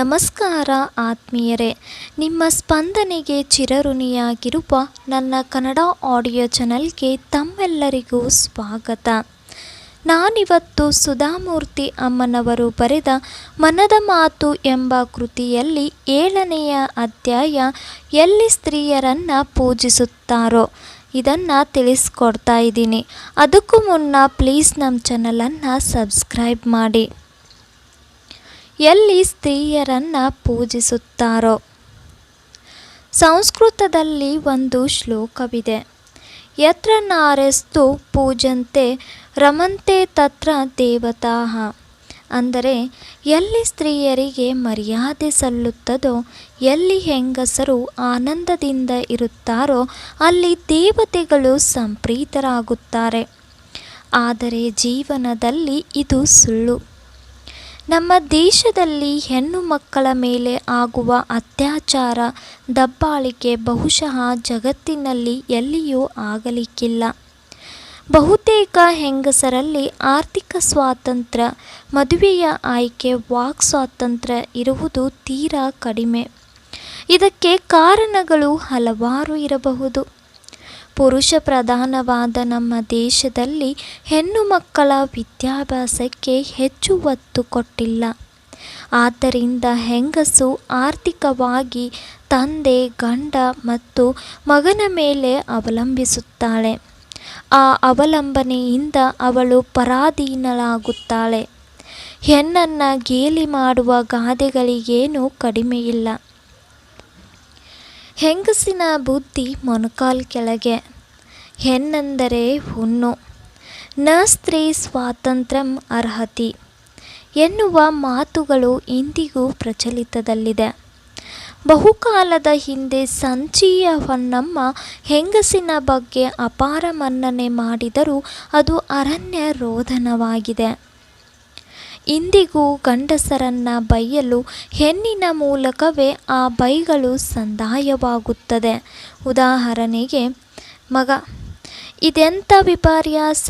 ನಮಸ್ಕಾರ ಆತ್ಮೀಯರೇ, ನಿಮ್ಮ ಸ್ಪಂದನೆಗೆ ಚಿರಋಣಿಯಾಗಿರುವ ನನ್ನ ಕನ್ನಡ ಆಡಿಯೋ ಚಾನಲ್ಗೆ ತಮ್ಮೆಲ್ಲರಿಗೂ ಸ್ವಾಗತ. ನಾನಿವತ್ತು ಸುಧಾಮೂರ್ತಿ ಅಮ್ಮನವರು ಬರೆದ ಮನದ ಮಾತು ಎಂಬ ಕೃತಿಯಲ್ಲಿ 7ನೆಯ ಅಧ್ಯಾಯ ಎಲ್ಲಿ ಸ್ತ್ರೀಯರನ್ನು ಪೂಜಿಸುತ್ತಾರೋ ಇದನ್ನು ತಿಳಿಸ್ಕೊಡ್ತಾ ಇದ್ದೀನಿ. ಅದಕ್ಕೂ ಮುನ್ನ ಪ್ಲೀಸ್ ನಮ್ಮ ಚಾನಲನ್ನು ಸಬ್ಸ್ಕ್ರೈಬ್ ಮಾಡಿ. ಎಲ್ಲಿ ಸ್ತ್ರೀಯರನ್ನು ಪೂಜಿಸುತ್ತಾರೋ. ಸಂಸ್ಕೃತದಲ್ಲಿ ಒಂದು ಶ್ಲೋಕವಿದೆ. ಯತ್ರ ನಾರ್ಯಸ್ತು ಪೂಜಂತೆ ರಮಂತೆ ತತ್ರ ದೇವತಾಃ. ಅಂದರೆ ಎಲ್ಲಿ ಸ್ತ್ರೀಯರಿಗೆ ಮರ್ಯಾದೆ ಸಲ್ಲುತ್ತದೋ, ಎಲ್ಲಿ ಹೆಂಗಸರು ಆನಂದದಿಂದ ಇರುತ್ತಾರೋ ಅಲ್ಲಿ ದೇವತೆಗಳು ಸಂಪ್ರೀತರಾಗುತ್ತಾರೆ. ಆದರೆ ಜೀವನದಲ್ಲಿ ಇದು ಸುಳ್ಳು. ನಮ್ಮ ದೇಶದಲ್ಲಿ ಹೆಣ್ಣು ಮಕ್ಕಳ ಮೇಲೆ ಆಗುವ ಅತ್ಯಾಚಾರ, ದಬ್ಬಾಳಿಕೆ ಬಹುಶಃ ಜಗತ್ತಿನಲ್ಲಿ ಎಲ್ಲಿಯೂ ಆಗಲಿಕ್ಕಿಲ್ಲ. ಬಹುತೇಕ ಹೆಂಗಸರಲ್ಲಿ ಆರ್ಥಿಕ ಸ್ವಾತಂತ್ರ್ಯ, ಮದುವೆಯ ಆಯ್ಕೆ, ವಾಕ್ ಸ್ವಾತಂತ್ರ್ಯ ಇರುವುದು ತೀರಾ ಕಡಿಮೆ. ಇದಕ್ಕೆ ಕಾರಣಗಳು ಹಲವಾರು ಇರಬಹುದು. ಪುರುಷ ಪ್ರಧಾನವಾದ ನಮ್ಮ ದೇಶದಲ್ಲಿ ಹೆಣ್ಣು ಮಕ್ಕಳ ವಿದ್ಯಾಭ್ಯಾಸಕ್ಕೆ ಹೆಚ್ಚು ಒತ್ತು ಕೊಟ್ಟಿಲ್ಲ. ಆದ್ದರಿಂದ ಹೆಂಗಸು ಆರ್ಥಿಕವಾಗಿ ತಂದೆ, ಗಂಡ ಮತ್ತು ಮಗನ ಮೇಲೆ ಅವಲಂಬಿಸುತ್ತಾಳೆ. ಆ ಅವಲಂಬನೆಯಿಂದ ಅವಳು ಪರಾಧೀನಳಾಗುತ್ತಾಳೆ. ಹೆಣ್ಣನ್ನು ಗೇಲಿ ಮಾಡುವ ಗಾದೆಗಳಿಗೇನೂ ಕಡಿಮೆಯಿಲ್ಲ. ಹೆಂಗಸಿನ ಬುದ್ಧಿ ಮೊಣಕಾಲು ಕೆಳಗೆ. ಹೆಣ್ಣೆಂದರೆ ಹುಣ್ಣು. ನ ಸ್ತ್ರೀ ಸ್ವಾತಂತ್ರ್ಯಂ ಅರ್ಹತಿ ಎನ್ನುವ ಮಾತುಗಳು ಇಂದಿಗೂ ಪ್ರಚಲಿತದಲ್ಲಿದೆ. ಬಹುಕಾಲದ ಹಿಂದೆ ಸಂಚೀಯ ಹೊನ್ನಮ್ಮ ಹೆಂಗಸಿನ ಬಗ್ಗೆ ಅಪಾರ ಮನ್ನಣೆ ಮಾಡಿದರೂ ಅದು ಅರಣ್ಯ ರೋದನವಾಗಿದೆ. ಇಂದಿಗೂ ಗಂಡಸರನ್ನು ಬೈಯಲು ಹೆಣ್ಣಿನ ಮೂಲಕವೇ ಆ ಬೈಗಳು ಸಂದಾಯವಾಗುತ್ತದೆ. ಉದಾಹರಣೆಗೆ, ಮಗ, ಇದೆಂಥ ವಿಪರ್ಯಾಸ.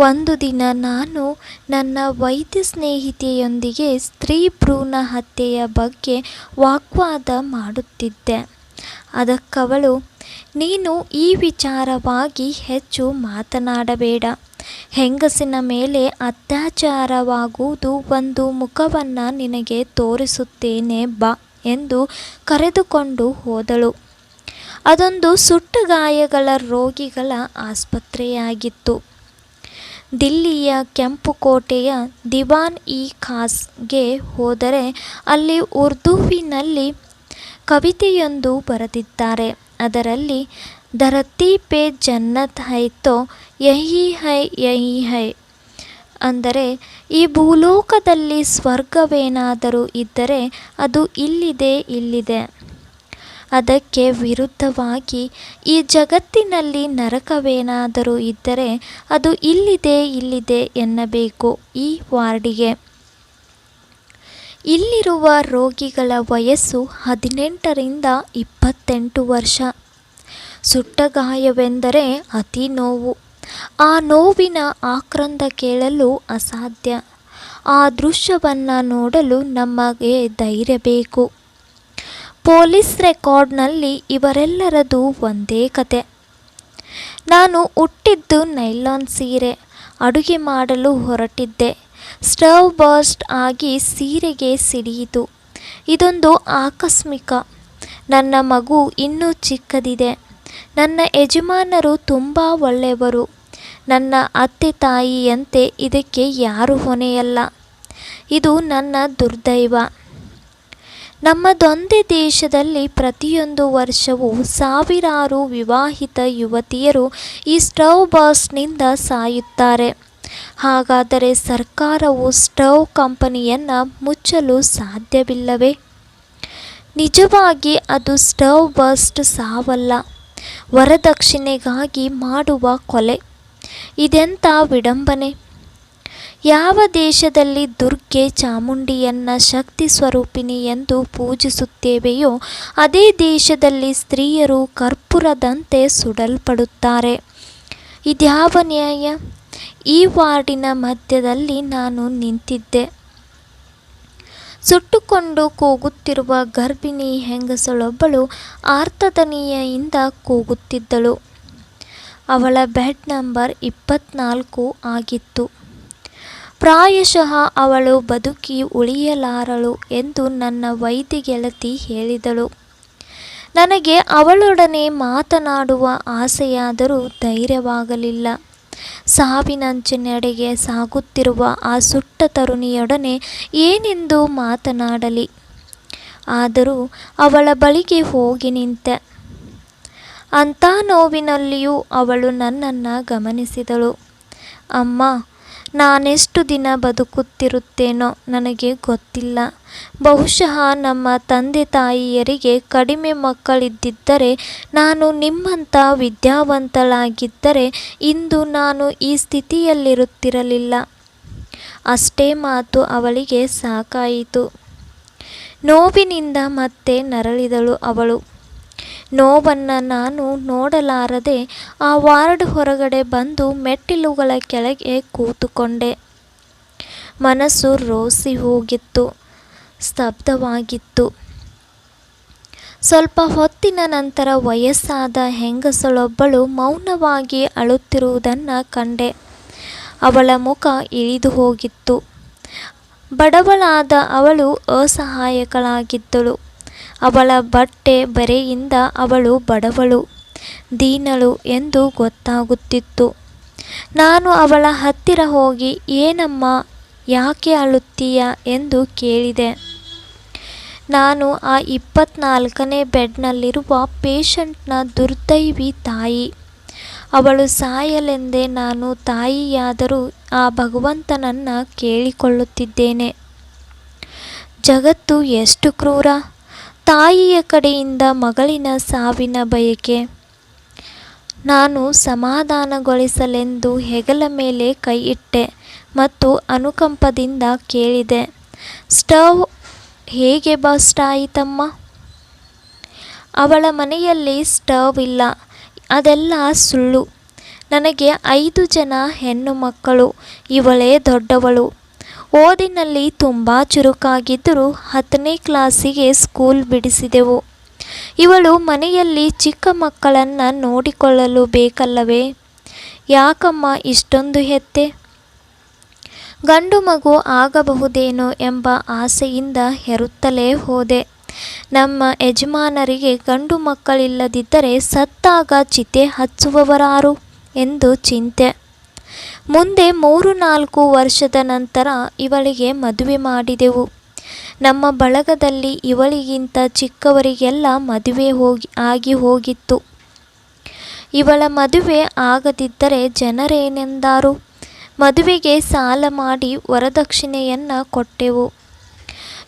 ಒಂದು ದಿನ ನಾನು ನನ್ನ ವೈದ್ಯ ಸ್ನೇಹಿತೆಯೊಂದಿಗೆ ಸ್ತ್ರೀ ಭ್ರೂಣ ಹತ್ಯೆಯ ಬಗ್ಗೆ ವಾಗ್ವಾದ ಮಾಡುತ್ತಿದ್ದೆ. ಅದಕ್ಕವಳು, ನೀನು ಈ ವಿಚಾರವಾಗಿ ಹೆಚ್ಚು ಮಾತನಾಡಬೇಡ. ಹೆಂಗಸಿನ ಮೇಲೆ ಅತ್ಯಾಚಾರವಾಗುವುದು ಒಂದು ಮುಖವನ್ನು ನಿನಗೆ ತೋರಿಸುತ್ತೇನೆ ಬಾ ಎಂದು ಕರೆದುಕೊಂಡು ಹೋದಳು. ಅದೊಂದು ಸುಟ್ಟ ಗಾಯಗಳ ರೋಗಿಗಳ ಆಸ್ಪತ್ರೆಯಾಗಿತ್ತು. ದಿಲ್ಲಿಯ ಕೆಂಪುಕೋಟೆಯ ದಿವಾನ್-ಇ-ಖಾಸ್ಗೆ ಹೋದರೆ ಅಲ್ಲಿ ಉರ್ದುವಿನಲ್ಲಿ ಕವಿತೆಯೊಂದು ಬರೆದಿದ್ದಾರೆ. ಅದರಲ್ಲಿ ಧರತಿ ಪೇ ಜನ್ನತ್ ಹೈ ತೋ ಯಹೀ ಹೈ ಯಹೀ ಹೈ, ಅಂದರೆ ಈ ಭೂಲೋಕದಲ್ಲಿ ಸ್ವರ್ಗವೇನಾದರೂ ಇದ್ದರೆ ಅದು ಇಲ್ಲಿದೆ ಇಲ್ಲಿದೆ. ಅದಕ್ಕೆ ವಿರುದ್ಧವಾಗಿ ಈ ಜಗತ್ತಿನಲ್ಲಿ ನರಕವೇನಾದರೂ ಇದ್ದರೆ ಅದು ಇಲ್ಲಿದೆ ಇಲ್ಲಿದೆ ಎನ್ನಬೇಕು ಈ ವಾರ್ಡಿಗೆ. ಇಲ್ಲಿರುವ ರೋಗಿಗಳ ವಯಸ್ಸು 18ರಿಂದ 28 ವರ್ಷ. ಸುಟ್ಟ ಗಾಯವೆಂದರೆ ಅತಿ ನೋವು. ಆ ನೋವಿನ ಆಕ್ರಂದ ಕೇಳಲು ಅಸಾಧ್ಯ. ಆ ದೃಶ್ಯವನ್ನು ನೋಡಲು ನಮಗೆ ಧೈರ್ಯ ಬೇಕು. ಪೊಲೀಸ್ ರೆಕಾರ್ಡ್ನಲ್ಲಿ ಇವರೆಲ್ಲರದು ಒಂದೇ ಕತೆ. ನಾನು ಉಟ್ಟಿದ್ದು ನೈಲಾನ್ ಸೀರೆ. ಅಡುಗೆ ಮಾಡಲು ಹೊರಟಿದ್ದೆ. ಸ್ಟವ್ ಬರ್ಸ್ಟ್ ಆಗಿ ಸೀರೆಗೆ ಸಿಡಿಯಿತು. ಇದೊಂದು ಆಕಸ್ಮಿಕ. ನನ್ನ ಮಗು ಇನ್ನೂ ಚಿಕ್ಕದಿದೆ. ನನ್ನ ಯಜಮಾನರು ತುಂಬ ಒಳ್ಳೆಯವರು. ನನ್ನ ಅತ್ತೆ ತಾಯಿಯಂತೆ ಇದಕ್ಕೆ ಯಾರೂ ಹೊಣೆಯಲ್ಲ. ಇದು ನನ್ನ ದುರ್ದೈವ. ನಮ್ಮದೊಂದೇ ದೇಶದಲ್ಲಿ ಪ್ರತಿಯೊಂದು ವರ್ಷವೂ ಸಾವಿರಾರು ವಿವಾಹಿತ ಯುವತಿಯರು ಈ ಸ್ಟವ್ ಬರ್ಸ್ಟ್ನಿಂದ ಸಾಯುತ್ತಾರೆ. ಹಾಗಾದರೆ ಸರ್ಕಾರವು ಸ್ಟವ್ ಕಂಪನಿಯನ್ನು ಮುಚ್ಚಲು ಸಾಧ್ಯವಿಲ್ಲವೇ? ನಿಜವಾಗಿ ಅದು ಸ್ಟವ್ ಬರ್ಸ್ಟ್ ಸಾವಲ್ಲ, ವರದಕ್ಷಿಣೆಗಾಗಿ ಮಾಡುವ ಕೊಲೆ. ಇದೆಂಥ ವಿಡಂಬನೆ. ಯಾವ ದೇಶದಲ್ಲಿ ದುರ್ಗೆ ಚಾಮುಂಡಿಯನ್ನು ಶಕ್ತಿ ಸ್ವರೂಪಿಣಿ ಎಂದು ಪೂಜಿಸುತ್ತೇವೆಯೋ ಅದೇ ದೇಶದಲ್ಲಿ ಸ್ತ್ರೀಯರು ಕರ್ಪೂರದಂತೆ ಸುಡಲ್ಪಡುತ್ತಾರೆ. ಇದ್ಯಾವ ನ್ಯಾಯ? ಈ ವಾರ್ಡಿನ ಮಧ್ಯದಲ್ಲಿ ನಾನು ನಿಂತಿದ್ದೆ. ಸುಟ್ಟುಕೊಂಡು ಕೂಗುತ್ತಿರುವ ಗರ್ಭಿಣಿ ಹೆಂಗಸಳೊಬ್ಬಳು ಆರ್ತದನಿಯಿಂದ ಕೂಗುತ್ತಿದ್ದಳು. ಅವಳ ಬೆಡ್ ನಂಬರ್ 24 ಆಗಿತ್ತು. ಪ್ರಾಯಶಃ ಅವಳು ಬದುಕಿ ಉಳಿಯಲಾರಳು ಎಂದು ನನ್ನ ವೈದ್ಯ ಗೆಳತಿ ಹೇಳಿದಳು. ನನಗೆ ಅವಳೊಡನೆ ಮಾತನಾಡುವ ಆಸೆಯಾದರೂ ಧೈರ್ಯವಾಗಲಿಲ್ಲ. ಸಾವಿನಂಚಿನೆಡೆಗೆ ಸಾಗುತ್ತಿರುವ ಆ ಸುಟ್ಟ ತರುಣಿಯೊಡನೆ ಏನೆಂದು ಮಾತನಾಡಲಿ? ಆದರೂ ಅವಳ ಬಳಿಗೆ ಹೋಗಿ ನಿಂತೆ. ಅಂಥ ನೋವಿನಲ್ಲಿಯೂ ಅವಳು ನನ್ನನ್ನು ಗಮನಿಸಿದಳು. ಅಮ್ಮ, ನಾನೆಷ್ಟು ದಿನ ಬದುಕುತ್ತಿರುತ್ತೇನೋ ನನಗೆ ಗೊತ್ತಿಲ್ಲ. ಬಹುಶಃ ನಮ್ಮ ತಂದೆ ತಾಯಿಯರಿಗೆ ಕಡಿಮೆ ಮಕ್ಕಳಿದ್ದಿದ್ದರೆ, ನಾನು ನಿಮ್ಮಂಥ ವಿದ್ಯಾವಂತಳಾಗಿದ್ದರೆ ಇಂದು ನಾನು ಈ ಸ್ಥಿತಿಯಲ್ಲಿರುತ್ತಿರಲಿಲ್ಲ. ಅಷ್ಟೇ ಮಾತು ಅವಳಿಗೆ ಸಾಕಾಯಿತು. ನೋವಿನಿಂದ ಮತ್ತೆ ನರಳಿದಳು ಅವಳು. ನೋವನ್ನು ನಾನು ನೋಡಲಾರದೆ ಆ ವಾರ್ಡ್ ಹೊರಗಡೆ ಬಂದು ಮೆಟ್ಟಿಲುಗಳ ಕೆಳಗೆ ಕೂತುಕೊಂಡೆ. ಮನಸ್ಸು ರೋಸಿ ಹೋಗಿತ್ತು, ಸ್ತಬ್ಧವಾಗಿತ್ತು. ಸ್ವಲ್ಪ ಹೊತ್ತಿನ ನಂತರ ವಯಸ್ಸಾದ ಹೆಂಗಸಳೊಬ್ಬಳು ಮೌನವಾಗಿ ಅಳುತ್ತಿರುವುದನ್ನು ಕಂಡೆ. ಅವಳ ಮುಖ ಇಳಿದು ಹೋಗಿತ್ತು. ಬಡವಳಾದ ಅವಳು ಅಸಹಾಯಕಳಾಗಿದ್ದಳು. ಅವಳ ಬಟ್ಟೆ ಬರೆಯಿಂದ ಅವಳು ಬಡವಳು, ದೀನಳು ಎಂದು ಗೊತ್ತಾಗುತ್ತಿತ್ತು. ನಾನು ಅವಳ ಹತ್ತಿರ ಹೋಗಿ, ಏನಮ್ಮ, ಯಾಕೆ ಅಳುತ್ತೀಯ ಎಂದು ಕೇಳಿದೆ. ನಾನು ಆ 24ನೇ ಬೆಡ್ನಲ್ಲಿರುವ ಪೇಷಂಟ್ನ ದುರ್ದೈವಿ ತಾಯಿ. ಅವಳು ಸಾಯಲೆಂದೇ ನಾನು ತಾಯಿಯಾದರೂ ಆ ಭಗವಂತನನ್ನು ಕೇಳಿಕೊಳ್ಳುತ್ತಿದ್ದೇನೆ. ಜಗತ್ತು ಎಷ್ಟು ಕ್ರೂರ! ತಾಯಿಯ ಕಡೆಯಿಂದ ಮಗಳಿನ ಸಾವಿನ ಬಯಕೆ. ನಾನು ಸಮಾಧಾನಗೊಳಿಸಲೆಂದು ಹೆಗಲ ಮೇಲೆ ಕೈ ಇಟ್ಟೆ ಮತ್ತು ಅನುಕಂಪದಿಂದ ಕೇಳಿದೆ, ಸ್ಟವ್ ಹೇಗೆ ಬಸ್ಟ್ ಆಯಿತಮ್ಮ? ಅವಳ ಮನೆಯಲ್ಲಿ ಸ್ಟವ್ ಇಲ್ಲ, ಅದೆಲ್ಲ ಸುಳ್ಳು. ನನಗೆ 5 ಜನ ಹೆಣ್ಣು ಮಕ್ಕಳು, ಇವಳೇ ದೊಡ್ಡವಳು. ಓದಿನಲ್ಲಿ ತುಂಬ ಚುರುಕಾಗಿದ್ದರೂ 10ನೇ ಕ್ಲಾಸಿಗೆ ಸ್ಕೂಲ್ ಬಿಡಿಸಿದೆವು. ಇವಳು ಮನೆಯಲ್ಲಿ ಚಿಕ್ಕ ಮಕ್ಕಳನ್ನು ನೋಡಿಕೊಳ್ಳಲು ಬೇಕಲ್ಲವೇ? ಯಾಕಮ್ಮ ಇಷ್ಟೊಂದು ಹೆತ್ತೆ? ಗಂಡು ಮಗು ಆಗಬಹುದೇನೋ ಎಂಬ ಆಸೆಯಿಂದ ಹೆರುತ್ತಲೇ ಹೋದೆ. ನಮ್ಮ ಯಜಮಾನರಿಗೆ ಗಂಡು ಮಕ್ಕಳಿಲ್ಲದಿದ್ದರೆ ಸತ್ತಾಗ ಚಿತೆ ಹಚ್ಚುವವರಾರು ಎಂದು ಚಿಂತೆ. ಮುಂದೆ 3-4 ವರ್ಷದ ನಂತರ ಇವಳಿಗೆ ಮದುವೆ ಮಾಡಿದೆವು. ನಮ್ಮ ಬಳಗದಲ್ಲಿ ಇವಳಿಗಿಂತ ಚಿಕ್ಕವರಿಗೆಲ್ಲ ಮದುವೆ ಆಗಿ ಹೋಗಿತ್ತು. ಇವಳ ಮದುವೆ ಆಗದಿದ್ದರೆ ಜನರೇನೆಂದಾರು? ಮದುವೆಗೆ ಸಾಲ ಮಾಡಿ ವರದಕ್ಷಿಣೆಯನ್ನು ಕೊಟ್ಟೆವು.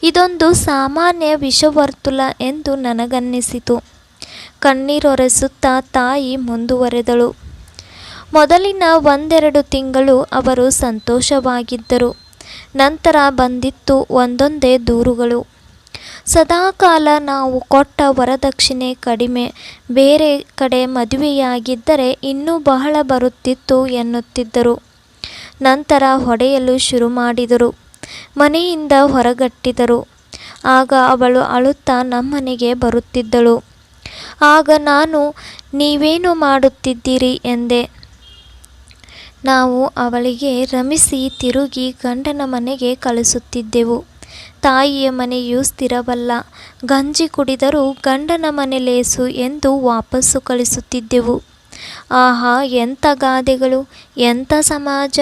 ಇದೊಂದು ಸಾಮಾನ್ಯ ವಿಷವರ್ತುಲ ಎಂದು ನನಗನ್ನಿಸಿತು. ಕಣ್ಣೀರೊರೆಸುತ್ತಾ ತಾಯಿ ಮುಂದುವರೆದಳು. ಮೊದಲಿನ 1-2 ತಿಂಗಳು ಅವರು ಸಂತೋಷವಾಗಿದ್ದರು. ನಂತರ ಬಂದಿತ್ತು ಒಂದೊಂದೇ ದೂರುಗಳು. ಸದಾಕಾಲ ನಾವು ಕೊಟ್ಟ ವರದಕ್ಷಿಣೆ ಕಡಿಮೆ, ಬೇರೆ ಕಡೆ ಮದುವೆಯಾಗಿದ್ದರೆ ಇನ್ನೂ ಬಹಳ ಬರುತ್ತಿತ್ತು ಎನ್ನುತ್ತಿದ್ದರು. ನಂತರ ಹೊಡೆಯಲು ಶುರು ಮಾಡಿದರು, ಮನೆಯಿಂದ ಹೊರಗಟ್ಟಿದರು. ಆಗ ಅವಳು ಅಳುತ್ತಾ ನಮ್ಮನೆಗೆ ಬರುತ್ತಿದ್ದಳು. ಆಗ ನಾನು, ನೀವೇನು ಮಾಡುತ್ತಿದ್ದೀರಿ ಎಂದೆ. ನಾವು ಅವಳಿಗೆ ರಮಿಸಿ ತಿರುಗಿ ಗಂಡನ ಮನೆಗೆ ಕಳಿಸುತ್ತಿದ್ದೆವು. ತಾಯಿಯ ಮನೆಯು ಸ್ಥಿರವಲ್ಲ, ಗಂಜಿ ಕುಡಿದರೂ ಗಂಡನ ಮನೆ ಲೇಸು ಎಂದು ವಾಪಸ್ಸು ಕಳಿಸುತ್ತಿದ್ದೆವು. ಆಹಾ, ಎಂಥ ಗಾದೆಗಳು, ಎಂಥ ಸಮಾಜ!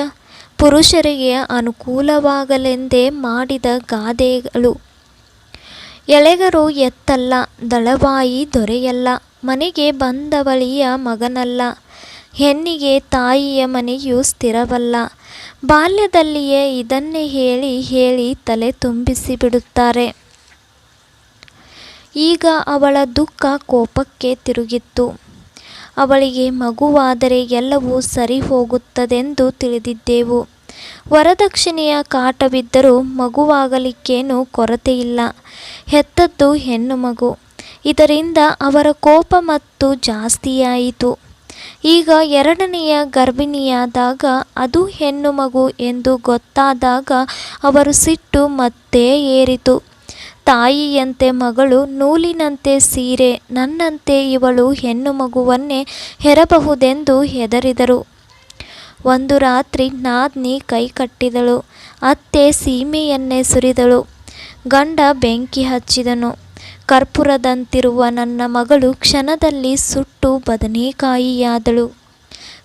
ಪುರುಷರಿಗೆ ಅನುಕೂಲವಾಗಲೆಂದೇ ಮಾಡಿದ ಗಾದೆಗಳು. ಎಳೆಗರು ಎತ್ತಲ್ಲ, ದಳವಾಯಿ ದೊರೆಯಲ್ಲ, ಮನೆಗೆ ಬಂದವಳಿಯ ಮಗನಲ್ಲ. ಹೆಣ್ಣಿಗೆ ತಾಯಿಯ ಮನೆಯೂ ಸ್ಥಿರವಲ್ಲ. ಬಾಲ್ಯದಲ್ಲಿಯೇ ಇದನ್ನೇ ಹೇಳಿ ಹೇಳಿ ತಲೆ ತುಂಬಿಸಿಬಿಡುತ್ತಾರೆ. ಈಗ ಅವಳ ದುಃಖ ಕೋಪಕ್ಕೆ ತಿರುಗಿತ್ತು. ಅವಳಿಗೆ ಮಗುವಾದರೆ ಎಲ್ಲವೂ ಸರಿ ಹೋಗುತ್ತದೆಂದು ತಿಳಿದಿದ್ದೆವು. ವರದಕ್ಷಿಣೆಯ ಕಾಟವಿದ್ದರೂ ಮಗುವಾಗಲಿಕ್ಕೇನೂ ಕೊರತೆಯಿಲ್ಲ. ಹೆತ್ತದ್ದು ಹೆಣ್ಣು ಮಗು. ಇದರಿಂದ ಅವರ ಕೋಪ ಮತ್ತು ಜಾಸ್ತಿಯಾಯಿತು. ಈಗ ಎರಡನೆಯ ಗರ್ಭಿಣಿಯಾದಾಗ ಅದು ಹೆಣ್ಣು ಮಗು ಎಂದು ಗೊತ್ತಾದಾಗ ಅವರು ಸಿಟ್ಟು ಮತ್ತೆ ಏರಿತು. ತಾಯಿಯಂತೆ ಮಗಳು, ನೂಲಿನಂತೆ ಸೀರೆ, ನನ್ನಂತೆ ಇವಳು ಹೆಣ್ಣು ಮಗುವನ್ನೇ ಹೆರಬಹುದೆಂದು ಹೆದರಿದರು. ಒಂದು ರಾತ್ರಿ ನಾದ್ನಿ ಕೈ ಕಟ್ಟಿದಳು. ಅತ್ತೆ ಸೀಮೆಯನ್ನೇ ಸುರಿದಳು. ಗಂಡ ಬೆಂಕಿ ಹಚ್ಚಿದನು. ಕರ್ಪೂರದಂತಿರುವ ನನ್ನ ಮಗಳು ಕ್ಷಣದಲ್ಲಿ ಸುಟ್ಟು ಬದನೆಕಾಯಿಯಾದಳು.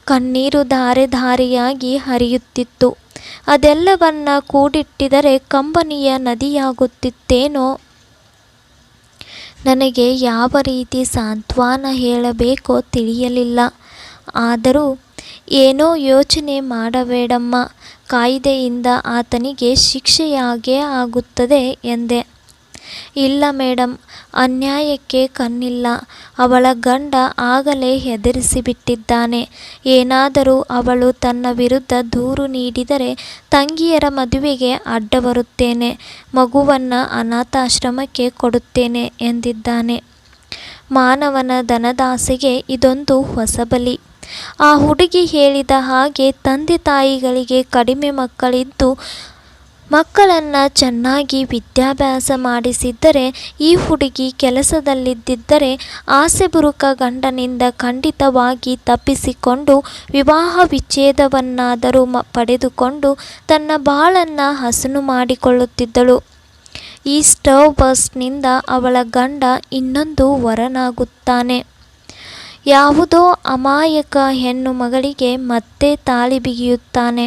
ಕಣ್ಣೀರು ಧಾರೆ ಧಾರೆಯಾಗಿ ಹರಿಯುತ್ತಿತ್ತು. ಅದೆಲ್ಲವನ್ನ ಕೂಡಿಟ್ಟಿದರೆ ಕಂಬನಿಯ ನದಿಯಾಗುತ್ತಿತ್ತೇನೋ. ನನಗೆ ಯಾವ ರೀತಿ ಸಾಂತ್ವನ ಹೇಳಬೇಕೋ ತಿಳಿಯಲಿಲ್ಲ. ಆದರೂ ಏನೋ ಯೋಚನೆ ಮಾಡಬೇಡಮ್ಮ, ಕಾಯ್ದೆಯಿಂದ ಆತನಿಗೆ ಶಿಕ್ಷೆಯಾಗೇ ಆಗುತ್ತದೆ ಎಂದೆ. ಇಲ್ಲ ಮೇಡಮ್, ಅನ್ಯಾಯಕ್ಕೆ ಕಣ್ಣಿಲ್ಲ. ಅವಳ ಗಂಡ ಆಗಲೇ ಹೆದರಿಸಿಬಿಟ್ಟಿದ್ದಾನೆ. ಏನಾದರೂ ಅವಳು ತನ್ನ ವಿರುದ್ಧ ದೂರು ನೀಡಿದರೆ ತಂಗಿಯರ ಮದುವೆಗೆ ಅಡ್ಡ ಬರುತ್ತೇನೆ, ಮಗುವನ್ನು ಅನಾಥಾಶ್ರಮಕ್ಕೆ ಕೊಡುತ್ತೇನೆ ಎಂದಿದ್ದಾನೆ. ಮಾನವನ ಧನದಾಸೆಗೆ ಇದೊಂದು ಹೊಸ ಬಲಿ. ಆ ಹುಡುಗಿ ಹೇಳಿದ ಹಾಗೆ ತಂದೆ ತಾಯಿಗಳಿಗೆ ಕಡಿಮೆ ಮಕ್ಕಳಿದ್ದು ಮಕ್ಕಳನ್ನು ಚೆನ್ನಾಗಿ ವಿದ್ಯಾಭ್ಯಾಸ ಮಾಡಿಸಿದ್ದರೆ, ಈ ಹುಡುಗಿ ಕೆಲಸದಲ್ಲಿದ್ದರೆ ಆಸೆ ಬುರುಕ ಗಂಡನಿಂದ ಖಂಡಿತವಾಗಿ ತಪ್ಪಿಸಿಕೊಂಡು ವಿವಾಹ ವಿಚ್ಛೇದವನ್ನಾದರೂ ಪಡೆದುಕೊಂಡು ತನ್ನ ಬಾಳನ್ನು ಹಸನು ಮಾಡಿಕೊಳ್ಳುತ್ತಿದ್ದಳು. ಈ ಸ್ಟವ್ ಬರ್ಸ್ಟ್ನಿಂದ ಅವಳ ಗಂಡ ಇನ್ನೊಂದು ವರನಾಗುತ್ತಾನೆ. ಯಾವುದೋ ಅಮಾಯಕ ಹೆಣ್ಣು ಮಗಳಿಗೆ ಮತ್ತೆ ತಾಳಿ ಬಿಗಿಯುತ್ತಾನೆ.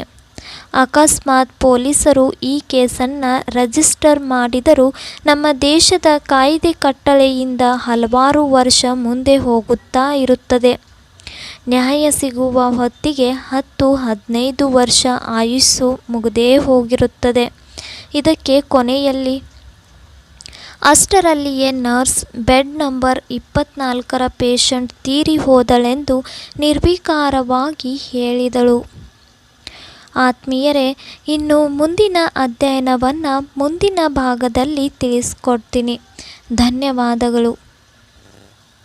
ಅಕಸ್ಮಾತ್ ಪೊಲೀಸರು ಈ ಕೇಸನ್ನು ರಿಜಿಸ್ಟರ್ ಮಾಡಿದರೂ ನಮ್ಮ ದೇಶದ ಕಾಯ್ದೆ ಕಟ್ಟಳೆಯಿಂದ ಹಲವಾರು ವರ್ಷ ಮುಂದೆ ಹೋಗುತ್ತಾ ಇರುತ್ತದೆ. ನ್ಯಾಯ ಸಿಗುವ ಹೊತ್ತಿಗೆ 10-15 ವರ್ಷ ಆಯುಸ್ಸು ಮುಗಿದೇ ಹೋಗಿರುತ್ತದೆ. ಇದಕ್ಕೆ ಕೊನೆಯಲ್ಲಿ ಅಷ್ಟರಲ್ಲಿಯೇ ನರ್ಸ್ ಬೆಡ್ ನಂಬರ್ 24ರ ಪೇಷಂಟ್ ತೀರಿ ಹೋದಳೆಂದು ನಿರ್ವಿಕಾರವಾಗಿ ಹೇಳಿದಳು. ಆತ್ಮೀಯರೇ, ಇನ್ನು ಮುಂದಿನ ಅಧ್ಯಯನವನ್ನು ಮುಂದಿನ ಭಾಗದಲ್ಲಿ ತಿಳಿಸ್ಕೊಡ್ತೀನಿ. ಧನ್ಯವಾದಗಳು.